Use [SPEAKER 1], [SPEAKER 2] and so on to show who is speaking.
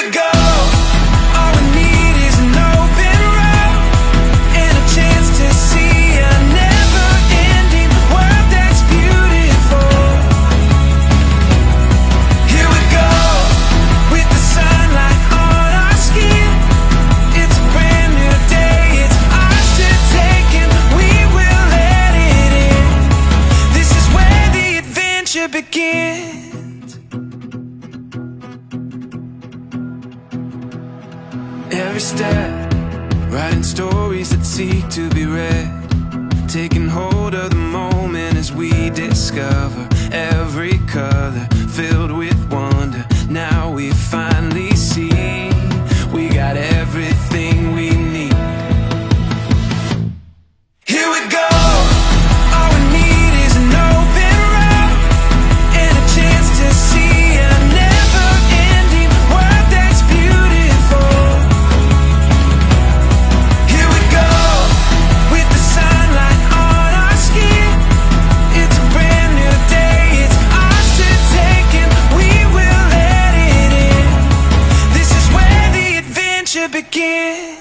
[SPEAKER 1] we go. All we need is an open road and a chance to see a never-ending world that's beautiful. Here we go, with the sunlight on our skin. It's a brand new day, it's ours to take, and we will let it in. This is where the adventure begins. Every step, writing stories that seek to be read, taking hold of the moment as we discover every color filled with wonder. Now we finally see we got everything we need. Here we go. All we need is an open road and a chance to see a never-ending world that's beautiful. Here we go, with the sunlight on our skin. It's a brand new day, it's ours to take, and we will let it in. This is where the adventure begins.